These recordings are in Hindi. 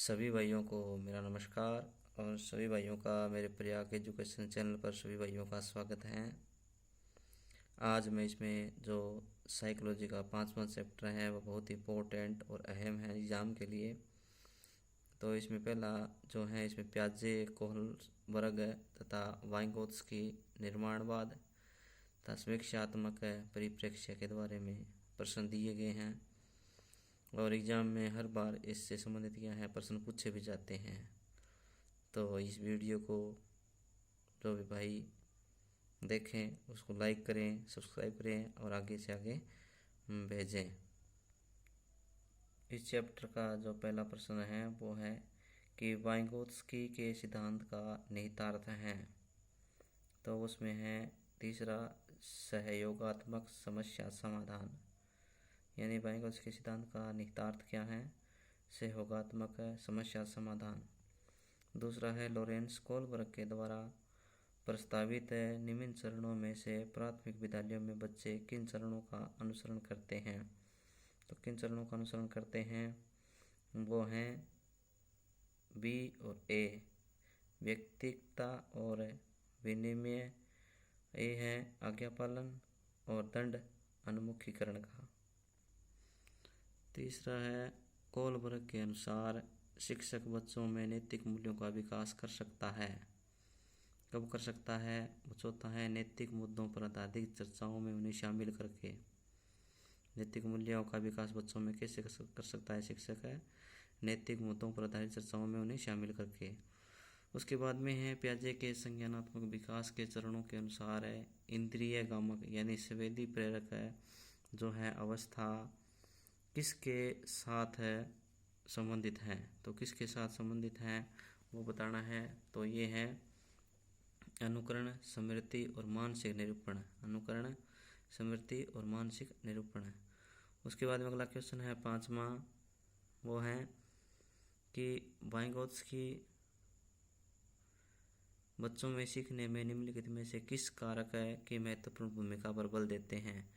सभी भाइयों को मेरा नमस्कार और सभी भाइयों का मेरे प्रयाग एजुकेशन चैनल पर सभी भाइयों का स्वागत है। आज मैं इसमें जो साइकोलॉजी का 5वां चैप्टर है वो बहुत इम्पोर्टेंट और अहम है एग्ज़ाम के लिए। तो इसमें पहला जो है इसमें प्याजे कोहलबर्ग तथा वाइगोत्स्की निर्माणवाद तथा समीक्षात्मक परिप्रेक्ष्य के बारे में प्रश्न दिए गए हैं और एग्ज़ाम में हर बार इससे संबंधित क्या है प्रश्न पूछे भी जाते हैं। तो इस वीडियो को जो भी भाई देखें उसको लाइक करें, सब्सक्राइब करें और आगे से आगे भेजें। इस चैप्टर का जो पहला प्रश्न है वो है कि वाइगोत्स्की के सिद्धांत का निहितार्थ है। तो उसमें है तीसरा सहयोगात्मक समस्या समाधान, यानी वाइगोत्स्की के सिद्धांत का निहितार्थ क्या है? सहयोगात्मक समस्या समाधान। दूसरा है लॉरेंस कोहलबर्ग के द्वारा प्रस्तावित निम्न चरणों में से प्राथमिक विद्यालयों में बच्चे किन चरणों का अनुसरण करते हैं? तो किन चरणों का अनुसरण करते हैं वो हैं बी और ए, व्यक्तिगतता और विनिमय, ए है आज्ञा पालन और दंड उन्मुखीकरण का। तीसरा है कोहलबर्ग के अनुसार शिक्षक बच्चों में नैतिक मूल्यों का विकास कर सकता है। कब कर सकता है? चौथा है नैतिक मुद्दों पर आधारित चर्चाओं में उन्हें शामिल करके। नैतिक मूल्यों का विकास बच्चों में कैसे कर सकता है शिक्षक? है नैतिक मुद्दों पर आधारित चर्चाओं में उन्हें शामिल करके। उसके बाद में है प्याजे के संज्ञानात्मक विकास के चरणों के अनुसार है इंद्रिय गामक यानी संवेदी प्रेरक है जो है अवस्था किसके साथ है संबंधित है? तो किसके साथ संबंधित है वो बताना है। तो ये है अनुकरण, स्मृति और मानसिक निरूपण। अनुकरण, स्मृति और मानसिक निरूपण। उसके बाद में अगला क्वेश्चन है 5वां, वो है कि वाइगोत्स्की बच्चों में सीखने में निम्नलिखित में से किस कारक है कि महत्वपूर्ण भूमिका पर बल देते हैं?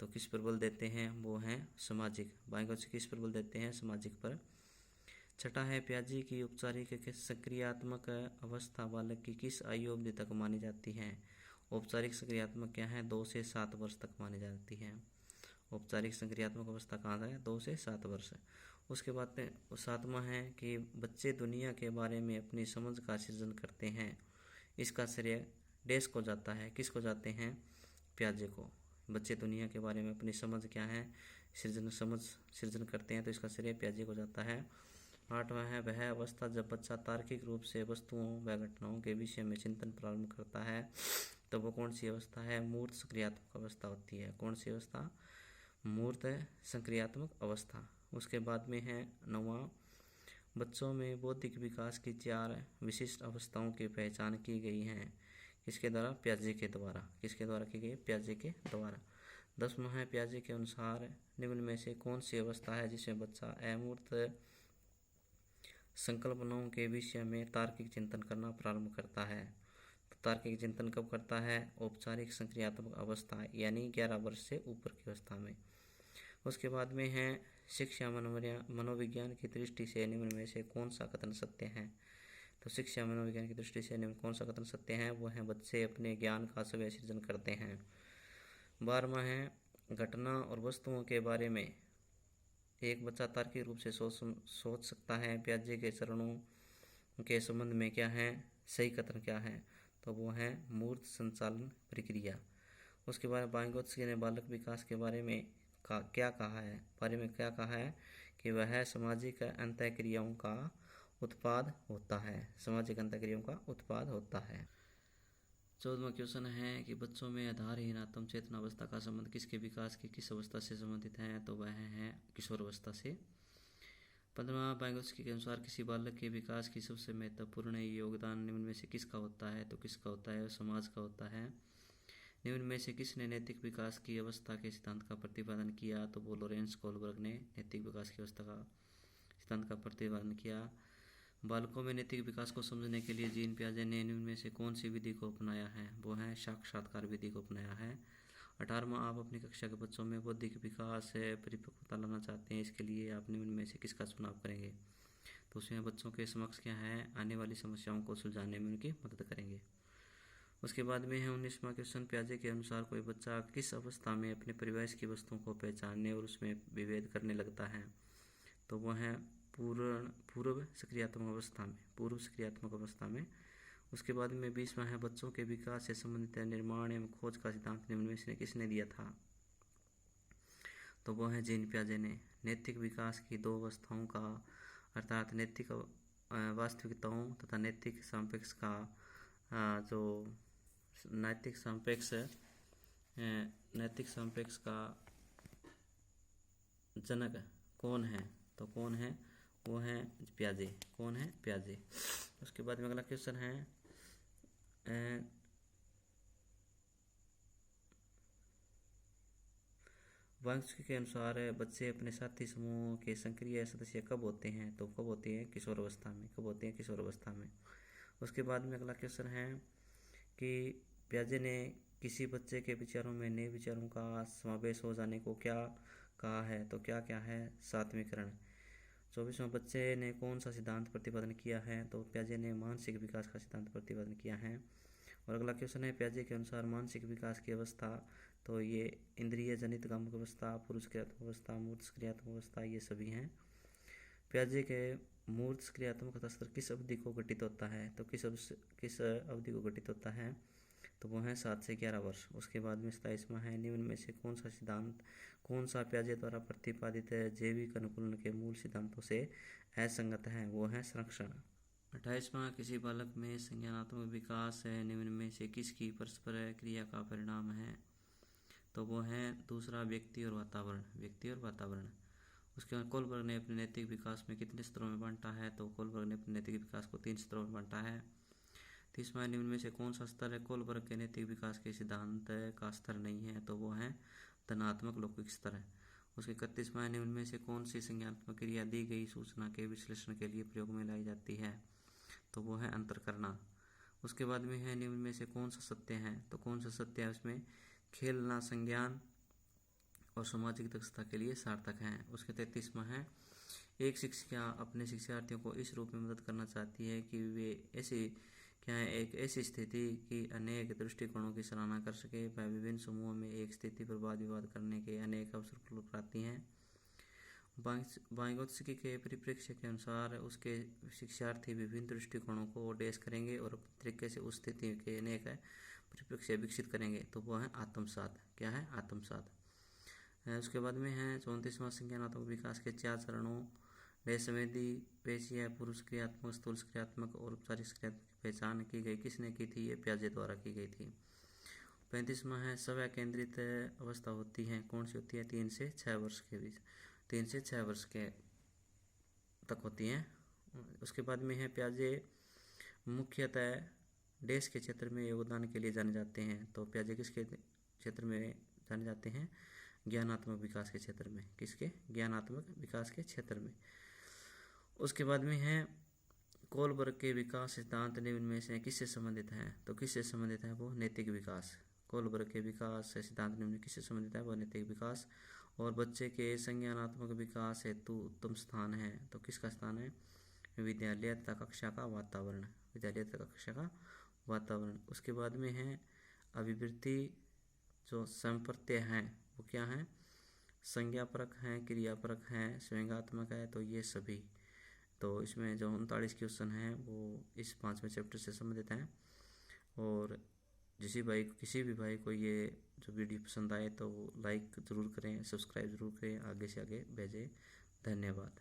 तो किस पर बल देते हैं वो हैं सामाजिक। वाइगोत्स्की किस पर बल देते हैं? सामाजिक पर। छठा है प्याजे की औपचारिक सक्रियात्मक अवस्था बालक की किस आयु अवधि तक मानी जाती है? औपचारिक सक्रियात्मक क्या है? 2 से 7 वर्ष तक मानी जाती है। औपचारिक सक्रियात्मक अवस्था कहाँ है? 2 से 7 वर्ष। उसके बाद में 7वां है कि बच्चे दुनिया के बारे में अपनी समझ का सृजन करते हैं। इसका श्रेय डैश को जाता है? किसको जाते हैं? प्याजे को। बच्चे दुनिया के बारे में अपनी समझ क्या है? सृजन करते हैं, तो इसका श्रेय प्याजे को जाता है। 8वां है वह अवस्था जब बच्चा तार्किक रूप से वस्तुओं व घटनाओं के विषय में चिंतन प्रारंभ करता है। तो वो कौन सी अवस्था है? मूर्त सक्रियात्मक अवस्था होती है। कौन सी अवस्था? मूर्त सक्रियात्मक अवस्था। उसके बाद में है 9वां, बच्चों में बौद्धिक विकास की 4 विशिष्ट अवस्थाओं की पहचान की गई है। किसके द्वारा? प्याजे के द्वारा। किसके द्वारा की गई? प्याजे के द्वारा। 10वां है प्याजे के अनुसार निम्न में से कौन सी अवस्था है जिसमें बच्चा अमूर्त संकल्पनाओं के विषय में तार्किक चिंतन करना प्रारंभ करता है? तो तार्किक चिंतन कब करता है? औपचारिक सक्रियात्मक अवस्था यानी 11 वर्ष से ऊपर की अवस्था में। उसके बाद में है शिक्षा मनोविज्ञान की दृष्टि से निम्न में से कौन सा कथन सत्य है? तो शिक्षा मनोविज्ञान की दृष्टि से निम्न कौन सा कथन सत्य है? वो है बच्चे अपने ज्ञान का स्वयं सृजन करते हैं। 12वां है घटना और वस्तुओं के बारे में एक बच्चा तार्किक रूप से सोच सकता है। प्याजे के चरणों के संबंध में क्या है? सही कथन क्या है? तो वो है मूर्त संचालन प्रक्रिया। उसके बाद वाइगोत्स्की ने बालक विकास के बारे में क्या कहा है? कि वह सामाजिक अंतःक्रियाओं का उत्पाद होता है। सामाजिक अंतःक्रियाओं का उत्पाद होता है। 14वां क्वेश्चन है कि बच्चों में आधारहीन आत्म चेतना अवस्था का संबंध किसके विकास की किस अवस्था से संबंधित है? तो वह है किशोर अवस्था से। 15वां, वाइगोत्स्की के अनुसार किसी बालक के विकास की सबसे महत्वपूर्ण योगदान निम्न में से किसका होता है? तो किसका होता है? समाज का होता है। निम्न में से किसने नैतिक विकास की अवस्था के सिद्धांत का प्रतिपादन किया? तो वो लॉरेंस कोहलबर्ग ने नैतिक विकास की अवस्था का सिद्धांत का प्रतिपादन किया। बालकों में नैतिक विकास को समझने के लिए जीन पियाजे ने निम्न में से कौन सी विधि को अपनाया है? वो है साक्षात्कार विधि को अपनाया है। 18वां, आप अपनी कक्षा के बच्चों में बौद्धिक विकास परिपक्वता लाना चाहते हैं, इसके लिए आप निम्न में से किसका चुनाव करेंगे? तो उसमें बच्चों के समक्ष क्या है, आने वाली समस्याओं को सुलझाने में उनकी मदद करेंगे। उसके बाद में है 19वां क्वेश्चन, प्याजे के अनुसार कोई बच्चा किस अवस्था में अपने परिवेश की वस्तुओं को पहचानने और उसमें विभेद करने लगता है? तो वह है पूर्व सक्रियात्मक अवस्था में, पूर्व सक्रियात्मक अवस्था में। उसके बाद में 20वां है, बच्चों के विकास से संबंधित निर्माण एवं खोज का सिद्धांत निम्न में से किसने दिया था? तो वो है जीन प्याजे ने। नैतिक विकास की दो अवस्थाओं का अर्थात नैतिक वास्तविकताओं तथा नैतिक सापेक्ष का जो नैतिक सापेक्ष का जनक कौन है? तो कौन है? वो है प्याजे। कौन है? प्याजे। उसके बाद में अगला क्वेश्चन है वांगचुक के अनुसार बच्चे अपने साथी समूह के सक्रिय सदस्य कब होते हैं? तो कब होते हैं? किशोर अवस्था में। कब होते हैं? किशोर अवस्था में। उसके बाद में अगला क्वेश्चन है कि प्याजे ने किसी बच्चे के विचारों में नए विचारों का समावेश हो जाने को क्या कहा है? तो क्या क्या है? सात्वीकरण। 24वां, बच्चे ने कौन सा सिद्धांत प्रतिपादन किया है? तो प्याजे ने मानसिक विकास का सिद्धांत प्रतिपादन किया है। और अगला क्वेश्चन है, प्याजे के अनुसार मानसिक विकास की अवस्था, तो ये इंद्रिय जनित कामुक अवस्था, पुरुष क्रियात्मक अवस्था, मूर्त क्रियात्मक अवस्था, ये सभी हैं। प्याजे के मूर्त क्रियात्मक स्तर किस अवधि को घटित होता है? तो किस अवधि को घटित होता है? तो वो है 7 से 11 वर्ष। उसके बाद में 27वां है, निम्न में से कौन सा सिद्धांत, कौन सा प्याजे द्वारा प्रतिपादित जैविक अनुकूलन के मूल सिद्धांतों से असंगत है? वो है संरक्षण। 28वां, किसी बालक में संज्ञानात्मक विकास है निम्न में से किसकी परस्पर क्रिया का परिणाम है? तो वो है दूसरा, व्यक्ति और वातावरण। व्यक्ति और वातावरण। उसके बाद कोलबर्ग ने अपने नैतिक विकास में कितने स्तरों में बांटा है? तो कोलबर्ग ने अपने नैतिक विकास को 3 स्तरों में बांटा है। 30वां, निम्न में से कौन सा स्तर है कोलबर्ग के नैतिक विकास के सिद्धांत का स्तर नहीं है? तो वो है धनात्मक लौकिक स्तर है। उसके 31वां, निम्न में से कौन सी संज्ञानात्मक क्रिया दी गई सूचना के विश्लेषण के लिए प्रयोग में लाई जाती है? तो वो है अंतर करना। उसके बाद में है, निम्न में से कौन सा सत्य है? तो कौन सा सत्य है? उसमें खेलना संज्ञान और सामाजिक दक्षता के लिए सार्थक है। उसके 33वां है, एक शिक्षिका अपने शिक्षार्थियों को इस रूप में मदद करना चाहती है कि वे एक ऐसी स्थिति की अनेक दृष्टिकोणों की सराहना कर सके। वह विभिन्न समूहों में एक स्थिति पर वाद विवाद करने के अनेक अवसर उपलब्ध कराती हैं। वाइगोत्स्की के परिप्रेक्ष्य के अनुसार उसके शिक्षार्थी विभिन्न दृष्टिकोणों को डेस करेंगे और अपने तरीके से उस स्थिति के अनेक परिप्रेक्ष्य विकसित करेंगे। तो वो है आत्मसात। क्या है? आत्मसात। उसके बाद में है 34वां, संज्ञानात्मक विकास के 4 चरणों संवेदी, पेशीय, पुरुष क्रियात्मक, स्थूल क्रियात्मक और औपचारिक क्रियात्मक की पहचान की गई। किसने की थी? ये प्याजे द्वारा की गई थी। 35वां है, स्वयं केंद्रित अवस्था होती है, कौन सी होती है? 3 से 6 वर्ष के बीच, 3 से 6 वर्ष के तक होती हैं। उसके बाद में है, प्याजे मुख्यतः देश के क्षेत्र में योगदान के लिए जाने जाते हैं। तो प्याजे किसके क्षेत्र में जाने जाते हैं? ज्ञानात्मक विकास के क्षेत्र में। किसके? ज्ञानात्मक विकास के क्षेत्र में। उसके बाद में है, कोलबर्ग के विकास सिद्धांत निम्न में से किससे संबंधित है? तो किससे संबंधित है? वो नैतिक विकास। कोलबर्ग के विकास सिद्धांत निम्न किससे संबंधित है? वो नैतिक विकास। और बच्चे के संज्ञानात्मक विकास हेतु उत्तम स्थान है, तो किसका स्थान है? विद्यालय तथा कक्षा का वातावरण। विद्यालय तथा कक्षा का वातावरण। उसके बाद में है, अभिवृत्ति जो संप्रत्यय हैं वो क्या है? संज्ञापरक हैं, क्रियापरक हैं, स्वयंगात्मक है। तो ये सभी, तो इसमें जो 39 क्वेश्चन हैं वो इस 5वें चैप्टर से संबंधित हैं। और किसी भी भाई को ये जो वीडियो पसंद आए तो लाइक ज़रूर करें, सब्सक्राइब ज़रूर करें, आगे से आगे भेजें। धन्यवाद।